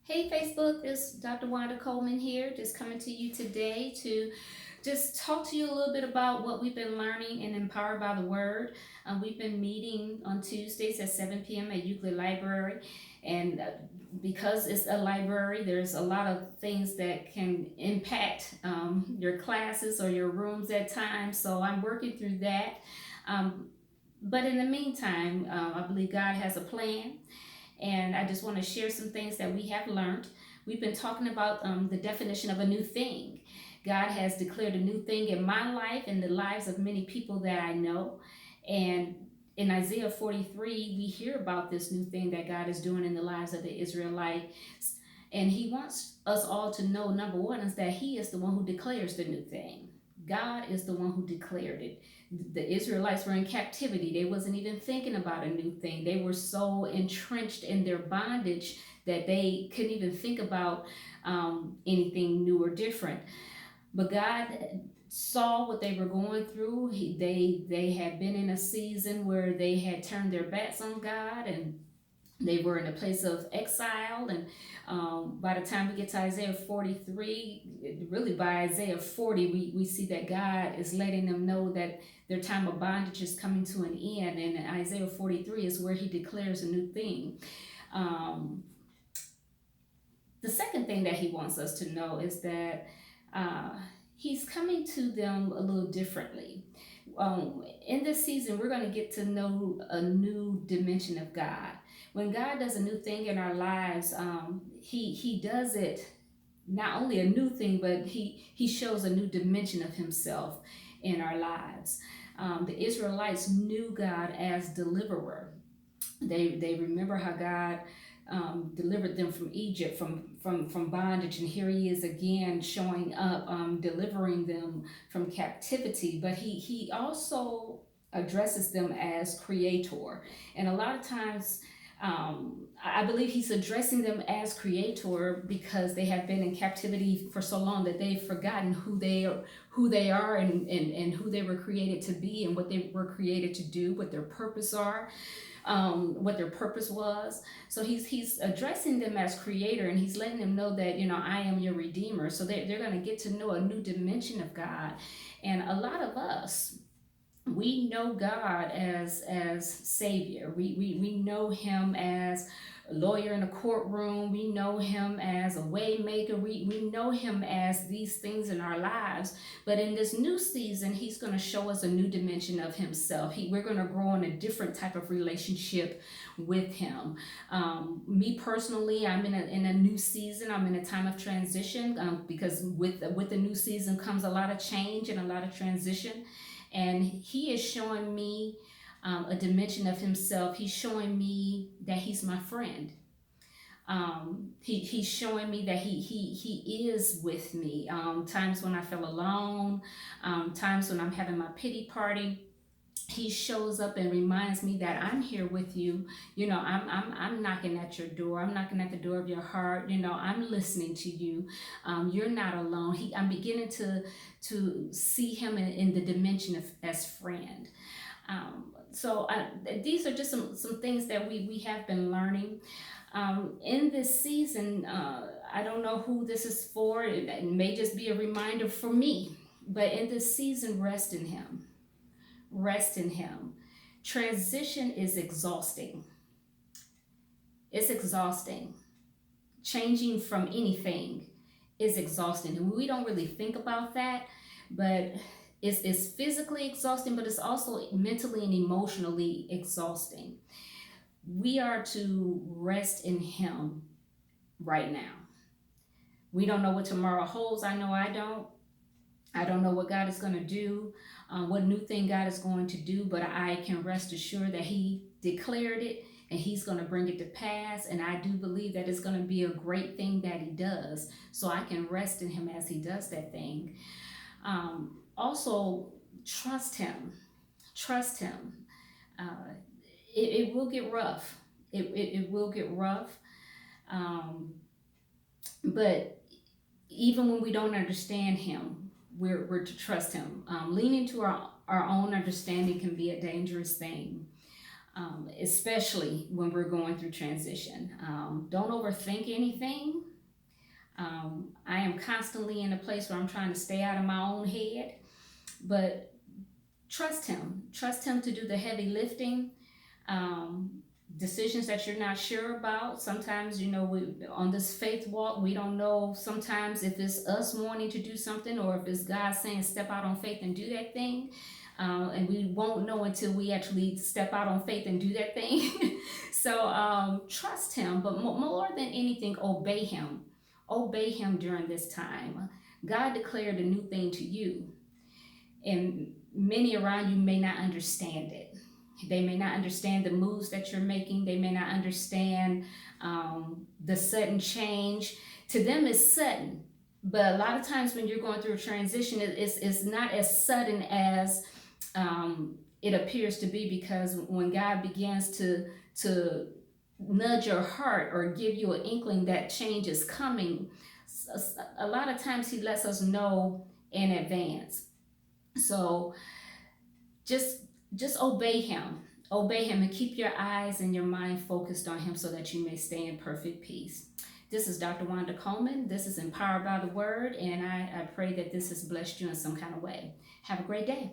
Hey Facebook, it's Dr. Wanda Coleman here, just coming to you today to just talk to you a little bit about what we've been learning and Empowered by the Word. We've been meeting on Tuesdays at 7 p.m. at Euclid Library, and because it's a library, there's a lot of things that can impact your classes or your rooms at times, so I'm working through that. Um, but in the meantime, I believe God has a plan, and I just want to share some things that we have learned. We've been talking about the definition of a new thing. God has declared a new thing in my life and the lives of many people that I know. And in Isaiah 43, we hear about this new thing that God is doing in the lives of the Israelites. And He wants us all to know, number one, is that He is the one who declares the new thing. God is the one who declared it. The Israelites were in captivity. They wasn't even thinking about a new thing. They were so entrenched in their bondage that they couldn't even think about anything new or different. But God saw what they were going through. They had been in a season where they had turned their backs on God, and they were in a place of exile. And by the time we get to Isaiah 43, really by Isaiah 40, we see that God is letting them know that their time of bondage is coming to an end. And Isaiah 43 is where He declares a new thing. um, the second thing that He wants us to know is that uh, He's coming to them a little differently. In this season, we're going to get to know a new dimension of God. When God does a new thing in our lives, He does it not only a new thing, but He shows a new dimension of Himself in our lives. The Israelites knew God as deliverer. They remember how God delivered them from Egypt, from bondage, and here He is again showing up, delivering them from captivity. But He also addresses them as creator, and a lot of times. I believe He's addressing them as creator because they have been in captivity for so long that they've forgotten who they are, and who they were created to be, and what they were created to do, what their purpose are, what their purpose was. So he's addressing them as creator, and He's letting them know that, I am your redeemer. So they're going to get to know a new dimension of God. And a lot of us, we know God as Savior. We know Him as a lawyer in a courtroom. We know Him as a way maker. We know Him as these things in our lives. But in this new season, He's going to show us a new dimension of Himself. We're going to grow in a different type of relationship with Him. Me personally, I'm in a new season. I'm in a time of transition, because with the new season comes a lot of change and a lot of transition. And He is showing me a dimension of Himself. He's showing me that He's my friend. He's showing me that he is with me. Times when I feel alone, times when I'm having my pity party, He shows up and reminds me that I'm here with you. I'm knocking at your door. I'm knocking at the door of your heart. I'm listening to you. You're not alone. I'm beginning to see Him in the dimension of as friend. So these are just some things that we have been learning in this season. I don't know who this is for. It may just be a reminder for me. But in this season, rest in Him. Rest in Him. Transition is exhausting. It's exhausting. Changing from anything is exhausting. And we don't really think about that, but it's physically exhausting, but it's also mentally and emotionally exhausting. We are to rest in Him right now. We don't know what tomorrow holds. I know I don't. I don't know what God is going to do, what new thing God is going to do, but I can rest assured that He declared it and He's going to bring it to pass. And I do believe that it's going to be a great thing that He does. So I can rest in Him as He does that thing. Also, trust Him. Trust Him. Uh, it will get rough. It will get rough. Um, but even when we don't understand Him, we're to trust Him. Leaning to our own understanding can be a dangerous thing. especially when we're going through transition. Don't overthink anything. I am constantly in a place where I'm trying to stay out of my own head, but trust Him. Trust Him to do the heavy lifting. Um, Decisions that you're not sure about. Sometimes, on this faith walk, we don't know sometimes if it's us wanting to do something or if it's God saying step out on faith and do that thing. And we won't know until we actually step out on faith and do that thing. So trust Him, but more than anything, obey Him. Obey Him during this time. God declared a new thing to you, and many around you may not understand it. They may not understand the moves that you're making. They may not understand the sudden change. To them, it's sudden. But a lot of times when you're going through a transition, it's not as sudden as it appears to be, because when God begins to nudge your heart or give you an inkling that change is coming, a lot of times He lets us know in advance. So just just obey him and keep your eyes and your mind focused on Him so that you may stay in perfect peace. This is Dr. Wanda Coleman. This is Empowered by the Word, and I pray that this has blessed you in some kind of way. Have a great day.